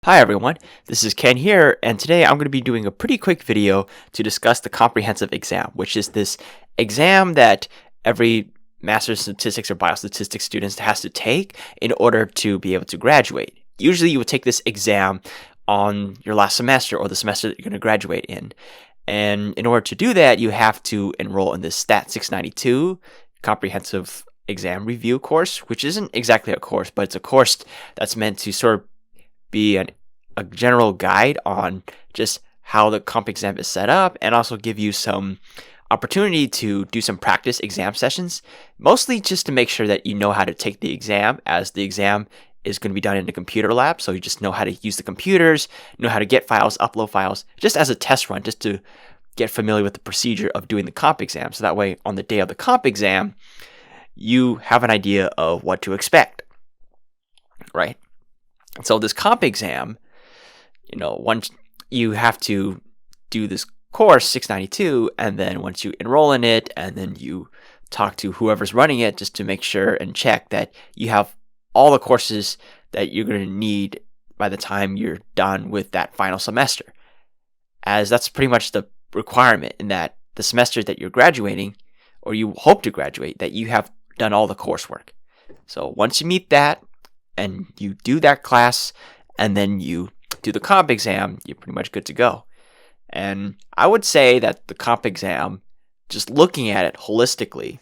Hi everyone, this is Ken here, and today I'm going to be doing a pretty quick video to discuss the comprehensive exam, which is this exam that every Master's of Statistics or Biostatistics student has to take in order to be able to graduate. Usually you would take this exam on your last semester or the semester that you're going to graduate in. And in order to do that, you have to enroll in this Stat 692 comprehensive exam review course, which isn't exactly a course, but it's a course that's meant to sort of be a general guide on just how the comp exam is set up and also give you some opportunity to do some practice exam sessions, mostly just to make sure that you know how to take the exam, as the exam is going to be done in a computer lab, so you just know how to use the computers, know how to get files, upload files, just as a test run, just to get familiar with the procedure of doing the comp exam, so that way on the day of the comp exam, you have an idea of what to expect, right? So this comp exam, once you have to do this course 692, and then once you enroll in it, and then you talk to whoever's running it just to make sure and check that you have all the courses that you're going to need by the time you're done with that final semester, as that's pretty much the requirement in that the semester that you're graduating, or you hope to graduate, that you have done all the coursework. So once you meet that, and you do that class, and then you do the comp exam, you're pretty much good to go. And I would say that the comp exam, just looking at it holistically,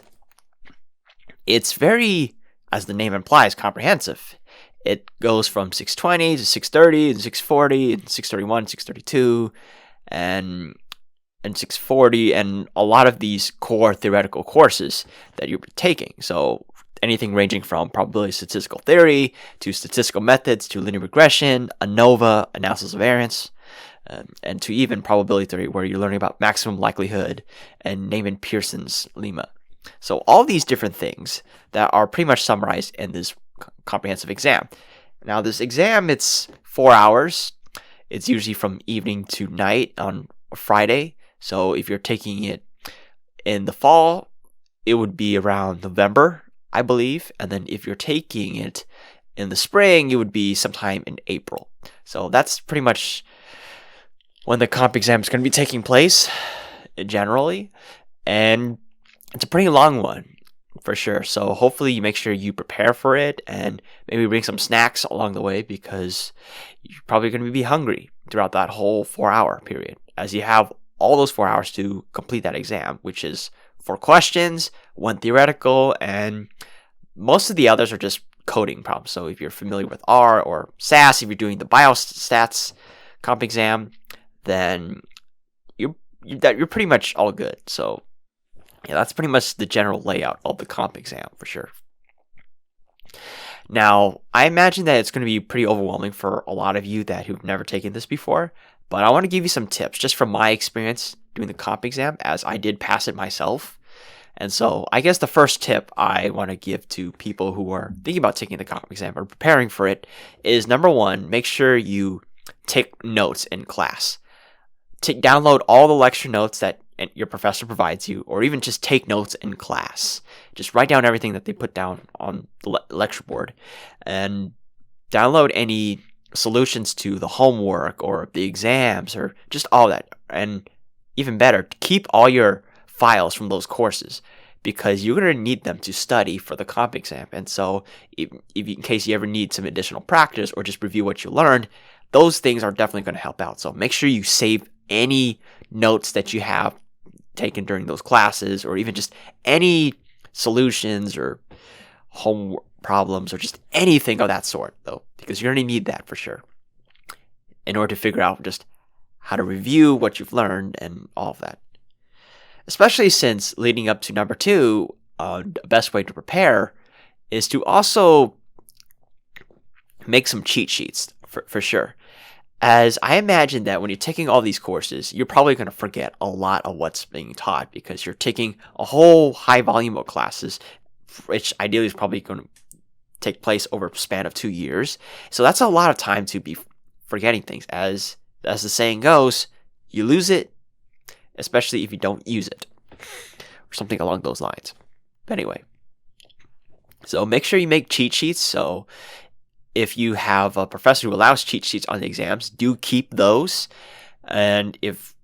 it's very, as the name implies, comprehensive. It goes from 620 to 630 and 640 and 631, 632, and 640, and a lot of these core theoretical courses that you're taking. So anything ranging from probability statistical theory to statistical methods to linear regression, ANOVA, analysis of variance, and to even probability theory, where you're learning about maximum likelihood and Neyman-Pearson's lemma. So all these different things that are pretty much summarized in this comprehensive exam. Now this exam, it's 4 hours. It's usually from evening to night on a Friday. So if you're taking it in the fall, it would be around November, I believe. And then if you're taking it in the spring, it would be sometime in April. So that's pretty much when the comp exam is going to be taking place, generally. And it's a pretty long one, for sure. So hopefully you make sure you prepare for it and maybe bring some snacks along the way, because you're probably going to be hungry throughout that whole 4-hour period, as you have all those 4 hours to complete that exam, which is 4 questions, 1 theoretical, and most of the others are just coding problems. So if you're familiar with R or SAS, if you're doing the Biostats comp exam, then you're pretty much all good. So yeah, that's pretty much the general layout of the comp exam for sure. Now, I imagine that it's going to be pretty overwhelming for a lot of you who've never taken this before, but I want to give you some tips just from my experience doing the comp exam, as I did pass it myself. And so I guess the first tip I want to give to people who are thinking about taking the comp exam or preparing for it is, number one, make sure you take notes in class. Download all the lecture notes that your professor provides you, or even just take notes in class. Just write down everything that they put down on the lecture board, and download any solutions to the homework or the exams or just all that. And even better, keep all your files from those courses, because you're going to need them to study for the comp exam. And so if in case you ever need some additional practice or just review what you learned, those things are definitely going to help out. So make sure you save any notes that you have taken during those classes, or even just any solutions or homework problems or just anything of that sort, though, because you're going to need that for sure in order to figure out just how to review what you've learned and all of that. Especially since leading up to number 2, the best way to prepare is to also make some cheat sheets for sure. As I imagine that when you're taking all these courses, you're probably going to forget a lot of what's being taught, because you're taking a whole high volume of classes, which ideally is probably going to take place over a span of 2 years. So that's a lot of time to be forgetting things. As the saying goes, you lose it, especially if you don't use it, or something along those lines. But anyway, so make sure you make cheat sheets. So if you have a professor who allows cheat sheets on the exams, do keep those. And if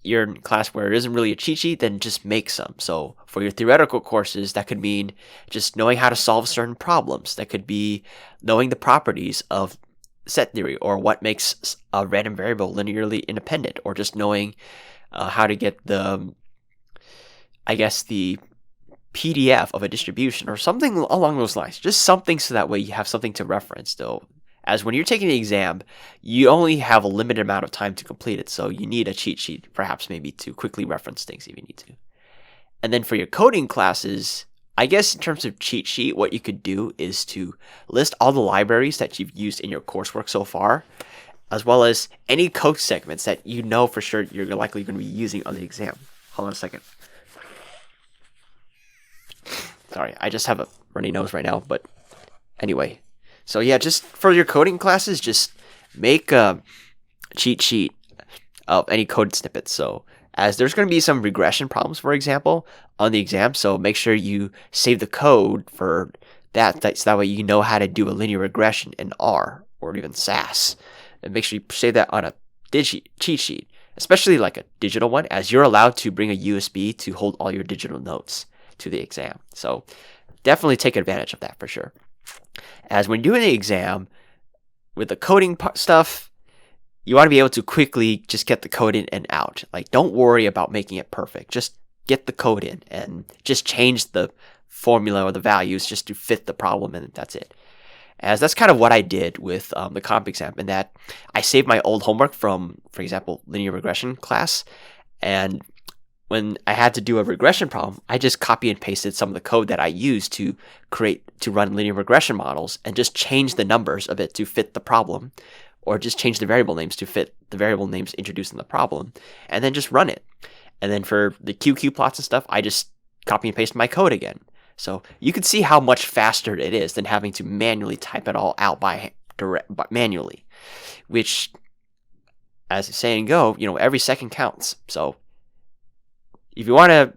you're in a class where it isn't really a cheat sheet, then just make some. So for your theoretical courses, that could mean just knowing how to solve certain problems. That could be knowing the properties of set theory, or what makes a random variable linearly independent, or just knowing how to get the PDF of a distribution, or something along those lines. Just something so that way you have something to reference, though. As when you're taking the exam, you only have a limited amount of time to complete it, so you need a cheat sheet, perhaps maybe to quickly reference things if you need to. And then for your coding classes, I guess in terms of cheat sheet, what you could do is to list all the libraries that you've used in your coursework so far, as well as any code segments that you know for sure you're likely going to be using on the exam. Hold on a second. Sorry, I just have a runny nose right now, but anyway. So yeah, just for your coding classes, just make a cheat sheet of any code snippets. So as there's going to be some regression problems, for example, on the exam, so make sure you save the code for that, so that way you know how to do a linear regression in R or even SAS. And make sure you save that on a cheat sheet, especially like a digital one, as you're allowed to bring a USB to hold all your digital notes to the exam. So definitely take advantage of that for sure. As when doing the exam, with the coding stuff, you want to be able to quickly just get the code in and out. Like, don't worry about making it perfect. Just get the code in and just change the formula or the values just to fit the problem, and that's it. As that's kind of what I did with the comp exam, in that I saved my old homework from, for example, linear regression class, and when I had to do a regression problem, I just copy and pasted some of the code that I used to run linear regression models, and just change the numbers of it to fit the problem, or just change the variable names to fit the variable names introduced in the problem, and then just run it. And then for the QQ plots and stuff, I just copy and paste my code again. So you can see how much faster it is than having to manually type it all out manually, which, as the saying go, every second counts. So if you want to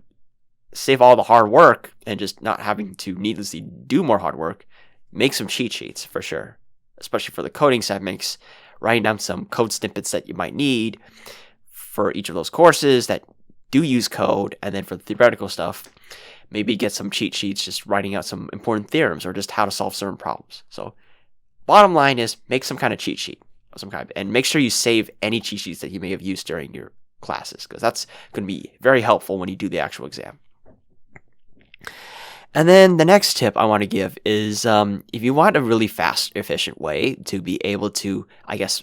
save all the hard work and just not having to needlessly do more hard work, make some cheat sheets for sure. Especially for the coding side, makes writing down some code snippets that you might need for each of those courses that do use code. And then for the theoretical stuff, maybe get some cheat sheets, just writing out some important theorems or just how to solve certain problems. So bottom line is, make some kind of cheat sheet of some kind, and make sure you save any cheat sheets that you may have used during your classes, because that's going to be very helpful when you do the actual exam. And then the next tip I want to give is, if you want a really fast, efficient way to be able to,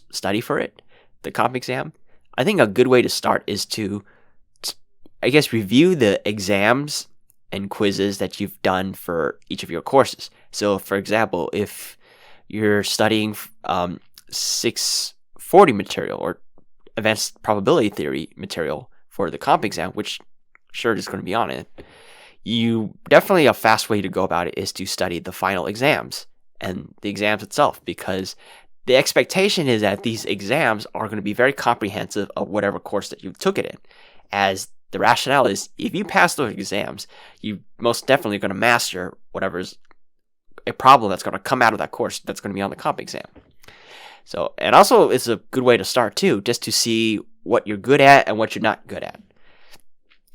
study for it, the comp exam, I think a good way to start is to, review the exams and quizzes that you've done for each of your courses. So, for example, if you're studying 640 material or advanced probability theory material for the comp exam, which sure is going to be on it, definitely a fast way to go about it is to study the final exams and the exams itself, because the expectation is that these exams are going to be very comprehensive of whatever course that you took it in, as the rationale is, if you pass those exams, you most definitely are going to master whatever's a problem that's going to come out of that course that's going to be on the comp exam. So, and also it's a good way to start too, just to see what you're good at and what you're not good at.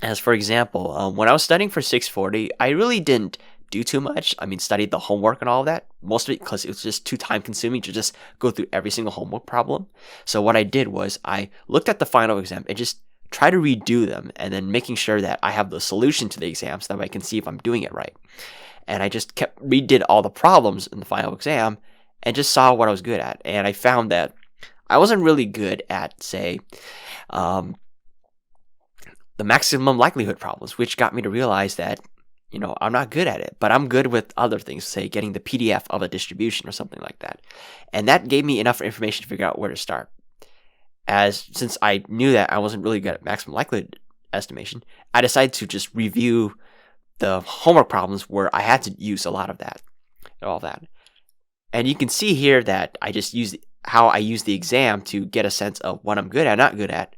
As for example, when I was studying for 640, I really didn't do too much. Studied the homework and all of that, most of it because it was just too time consuming to just go through every single homework problem. So what I did was I looked at the final exam and just try to redo them, and then making sure that I have the solution to the exam so that I can see if I'm doing it right. And I just redid all the problems in the final exam and just saw what I was good at. And I found that I wasn't really good at, say, the maximum likelihood problems, which got me to realize that, I'm not good at it, but I'm good with other things, say getting the PDF of a distribution or something like that. And that gave me enough information to figure out where to start. Since I knew that I wasn't really good at maximum likelihood estimation, I decided to just review the homework problems where I had to use a lot of that and all that. And you can see here that I just used how I use the exam to get a sense of what I'm good at, not good at,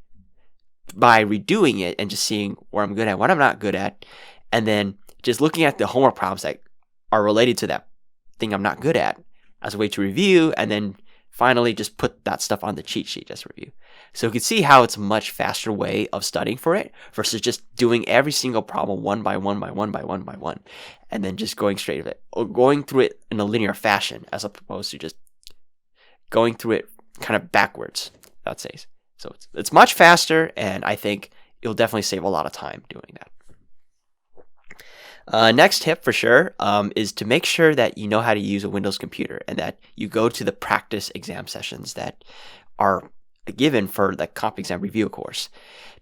by redoing it and just seeing where I'm good at, what I'm not good at, and then just looking at the homework problems that are related to that thing I'm not good at. as a way to review, and then finally just put that stuff on the cheat sheet as review. So you can see how it's a much faster way of studying for it versus just doing every single problem one by one by one by one by one, and then just going straight to it, or going through it in a linear fashion as opposed to just going through it kind of backwards, I'd say. So it's much faster, and I think it'll definitely save a lot of time doing that. Next tip for sure is to make sure that you know how to use a Windows computer and that you go to the practice exam sessions that are given for the comp exam review course.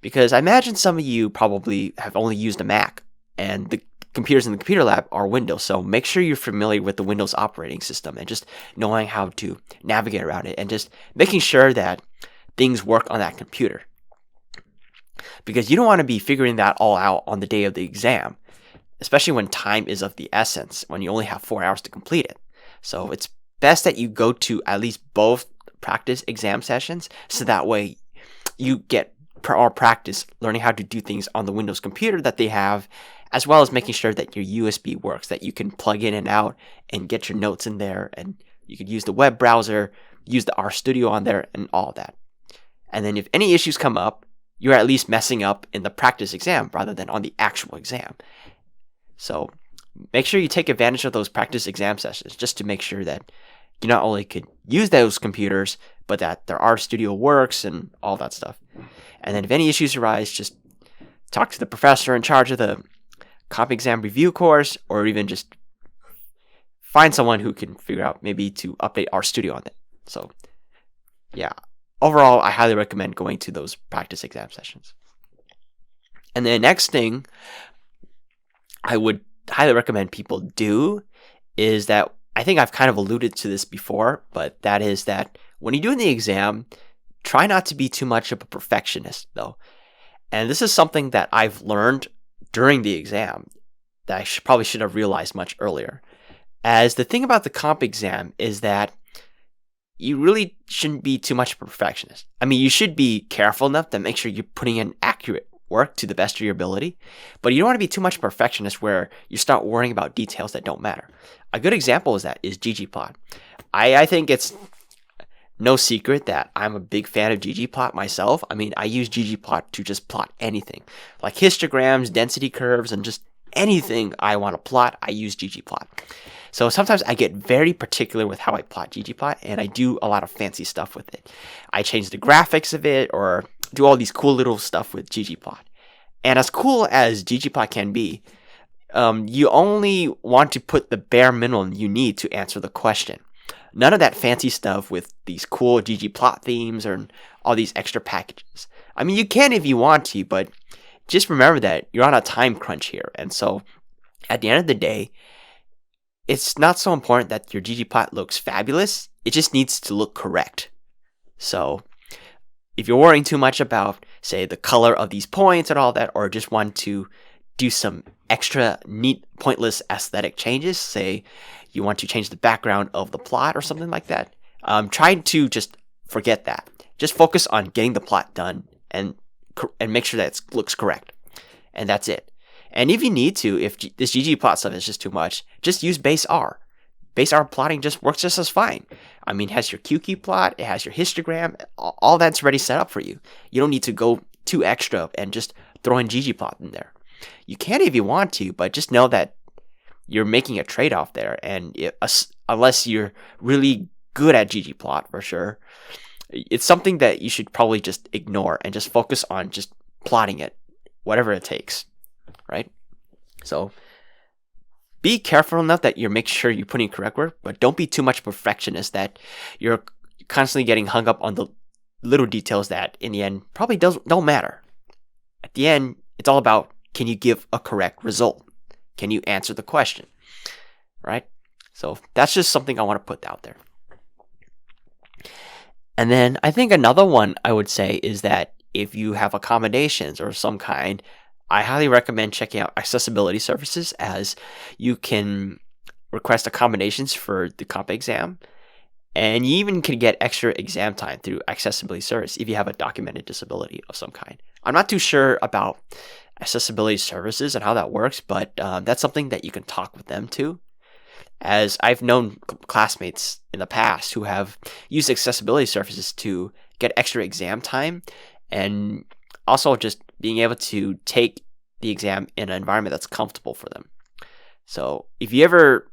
Because I imagine some of you probably have only used a Mac and the computers in the computer lab are Windows. So make sure you're familiar with the Windows operating system and just knowing how to navigate around it and just making sure that things work on that computer. Because you don't want to be figuring that all out on the day of the exam, especially when time is of the essence, when you only have 4 hours to complete it. So it's best that you go to at least both practice exam sessions, so that way you get more practice learning how to do things on the Windows computer that they have, as well as making sure that your USB works, that you can plug in and out and get your notes in there, and you could use the web browser, use the RStudio on there, and all that. And then if any issues come up, you're at least messing up in the practice exam rather than on the actual exam. So make sure you take advantage of those practice exam sessions just to make sure that you not only could use those computers, but that their RStudio works and all that stuff. And then if any issues arise, just talk to the professor in charge of the comp exam review course, or even just find someone who can figure out maybe to update RStudio on it. So yeah, overall, I highly recommend going to those practice exam sessions. And the next thing I would highly recommend people do is that, I think I've kind of alluded to this before, but that is that when you're doing the exam, try not to be too much of a perfectionist though. And this is something that I've learned during the exam that I probably should have realized much earlier. As the thing about the comp exam is that you really shouldn't be too much of a perfectionist. I mean, you should be careful enough to make sure you're putting in accurate work to the best of your ability, but you don't want to be too much perfectionist where you start worrying about details that don't matter. A good example is ggplot. I think it's no secret that I'm a big fan of ggplot myself. I mean, I use ggplot to just plot anything, like histograms, density curves, and just anything I want to plot, I use ggplot. So sometimes I get very particular with how I plot ggplot, and I do a lot of fancy stuff with it. I change the graphics of it, or do all these cool little stuff with ggplot. And as cool as ggplot can be, you only want to put the bare minimum you need to answer the question. None of that fancy stuff with these cool ggplot themes or all these extra packages. I mean, you can if you want to, but just remember that you're on a time crunch here. And so at the end of the day, it's not so important that your ggplot looks fabulous. It just needs to look correct. So if you're worrying too much about, say, the color of these points and all that, or just want to do some extra neat, pointless aesthetic changes, say you want to change the background of the plot or something like that, try to just forget that. Just focus on getting the plot done and make sure that it looks correct. And that's it. And if you need to, if this ggplot stuff is just too much, just use base R. Base R plotting just works just as fine. I mean, it has your QQ plot, it has your histogram, all that's already set up for you. You don't need to go too extra and just throw in ggplot in there. You can if you want to, but just know that you're making a trade-off there. And unless you're really good at ggplot, for sure, it's something that you should probably just ignore and just focus on just plotting it, whatever it takes, right? So be careful enough that you make sure you're putting correct work, but don't be too much perfectionist that you're constantly getting hung up on the little details that in the end probably don't matter. At the end, it's all about, can you give a correct result? Can you answer the question, right? So that's just something I want to put out there. And then I think another one I would say is that if you have accommodations or some kind, I highly recommend checking out accessibility services, as you can request accommodations for the comp exam, and you even can get extra exam time through accessibility service if you have a documented disability of some kind. I'm not too sure about accessibility services and how that works, but that's something that you can talk with them too. as I've known classmates in the past who have used accessibility services to get extra exam time, and also just being able to take the exam in an environment that's comfortable for them. So if you ever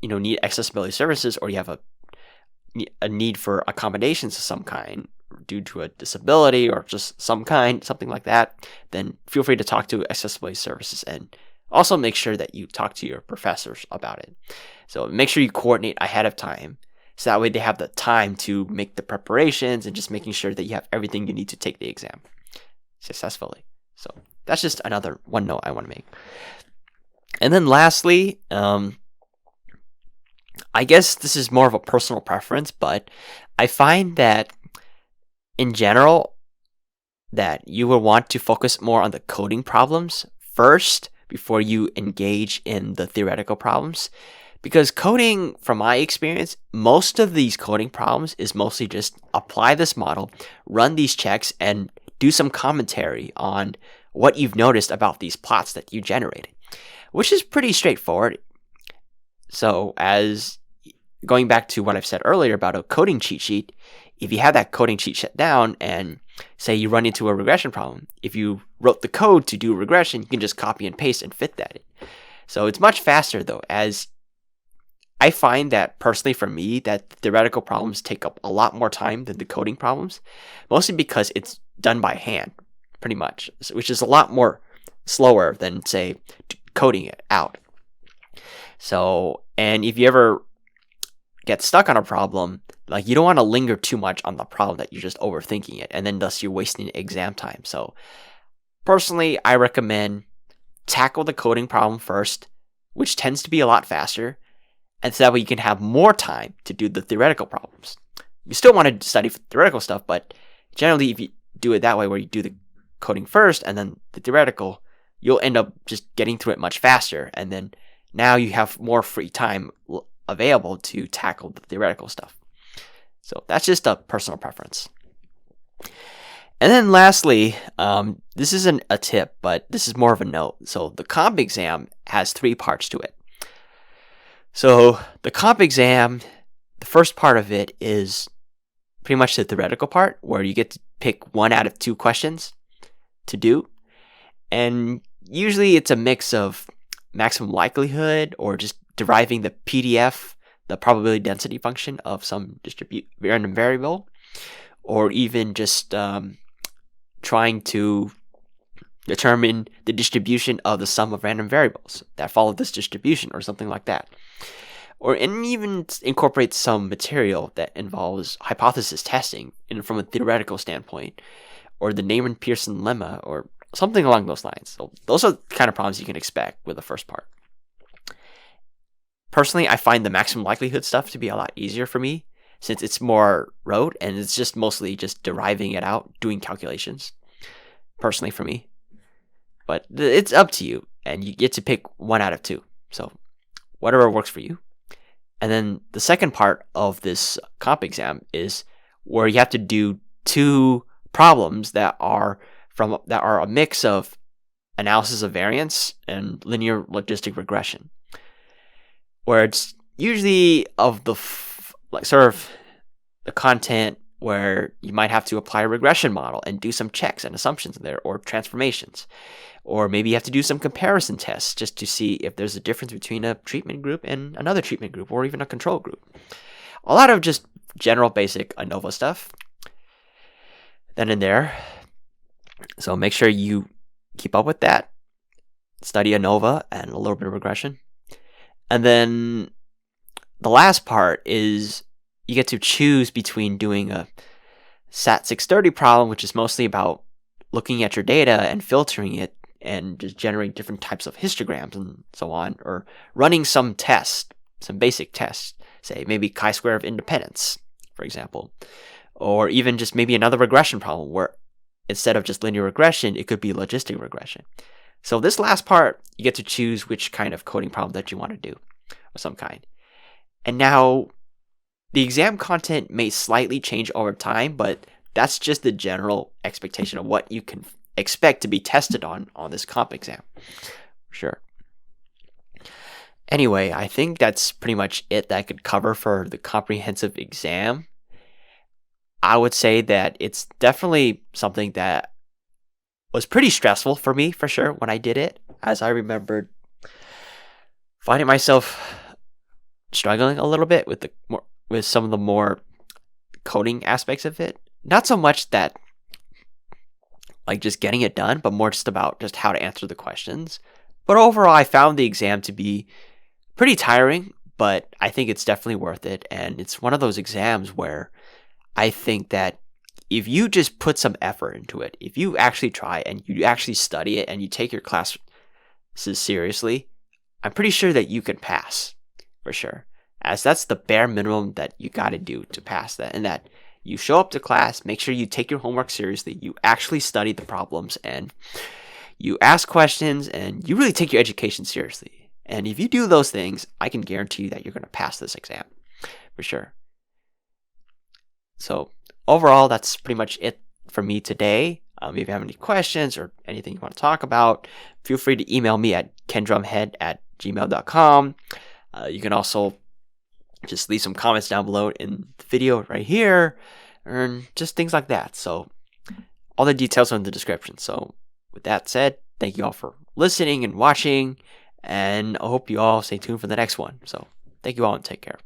need accessibility services, or you have a need for accommodations of some kind due to a disability or just something like that, then feel free to talk to accessibility services, and also make sure that you talk to your professors about it. So make sure you coordinate ahead of time, so that way they have the time to make the preparations and just making sure that you have everything you need to take the exam successfully. So that's just another one note I want to make. And then lastly, I guess this is more of a personal preference, but I find that in general that you will want to focus more on the coding problems first before you engage in the theoretical problems. Because coding, from my experience, most of these coding problems is mostly just apply this model, run these checks, and do some commentary on what you've noticed about these plots that you generated, which is pretty straightforward. So as going back to what I've said earlier about a coding cheat sheet, if you have that coding cheat sheet down and say you run into a regression problem, if you wrote the code to do regression, you can just copy and paste and fit that in. So it's much faster though, as I find that personally for me that theoretical problems take up a lot more time than the coding problems, mostly because it's done by hand pretty much, which is a lot more slower than say coding it out. So, and if you ever get stuck on a problem, like you don't want to linger too much on the problem that you're just overthinking it, and then thus you're wasting exam time. So personally, I recommend tackle the coding problem first, which tends to be a lot faster, and so that way you can have more time to do the theoretical problems. You still want to study for theoretical stuff, but generally if you do it that way, where you do the coding first and then the theoretical, you'll end up just getting through it much faster, and then now you have more free time available to tackle the theoretical stuff. So that's just a personal preference. And then lastly, this isn't a tip, but this is more of a note. So the comp exam has 3 parts to it. So the comp exam, the first part of it is pretty much the theoretical part, where you get to pick 1 out of 2 questions to do. And usually it's a mix of maximum likelihood, or just deriving the PDF, the probability density function of some random variable, or even just trying to determine the distribution of the sum of random variables that follow this distribution, or something like that. Or even incorporate some material that involves hypothesis testing from a theoretical standpoint, or the Neyman-Pearson lemma, or something along those lines. So those are the kind of problems you can expect with the first part. Personally, I find the maximum likelihood stuff to be a lot easier for me, since it's more rote and it's just mostly just deriving it out, doing calculations, personally for me. But it's up to you, and you get to pick 1 out of 2. So whatever works for you. And then the second part of this comp exam is where you have to do 2 problems that are a mix of analysis of variance and linear logistic regression, where it's usually of the sort of the content where you might have to apply a regression model and do some checks and assumptions in there, or transformations, or maybe you have to do some comparison tests just to see if there's a difference between a treatment group and another treatment group, or even a control group. A lot of just general basic ANOVA stuff then and there. So make sure you keep up with that. Study ANOVA and a little bit of regression. And then the last part is you get to choose between doing a SAT 630 problem, which is mostly about looking at your data and filtering it and just generating different types of histograms and so on, or running some tests, some basic tests, say maybe chi-square of independence, for example, or even just maybe another regression problem where instead of just linear regression, it could be logistic regression. So this last part, you get to choose which kind of coding problem that you want to do of some kind. And now the exam content may slightly change over time, but that's just the general expectation of what you can expect to be tested on this comp exam. Sure. Anyway, I think that's pretty much it that I could cover for the comprehensive exam. I would say that it's definitely something that was pretty stressful for me, for sure, when I did it, as I remembered finding myself struggling a little bit with with some of the more coding aspects of it. Not so much that like just getting it done, but more just about just how to answer the questions. But overall, I found the exam to be pretty tiring, but I think it's definitely worth it. And it's one of those exams where I think that if you just put some effort into it, if you actually try and you actually study it and you take your classes seriously, I'm pretty sure that you can pass for sure. As that's the bare minimum that you got to do to pass that. And that you show up to class, make sure you take your homework seriously, you actually study the problems, and you ask questions, and you really take your education seriously. And if you do those things, I can guarantee you that you're going to pass this exam for sure. So overall, that's pretty much it for me today. If you have any questions or anything you want to talk about, feel free to email me at kendrumhead@gmail.com. You can also just leave some comments down below in the video right here, and just things like that. So all the details are in the description. So with that said, thank you all for listening and watching, and I hope you all stay tuned for the next one. So thank you all and take care.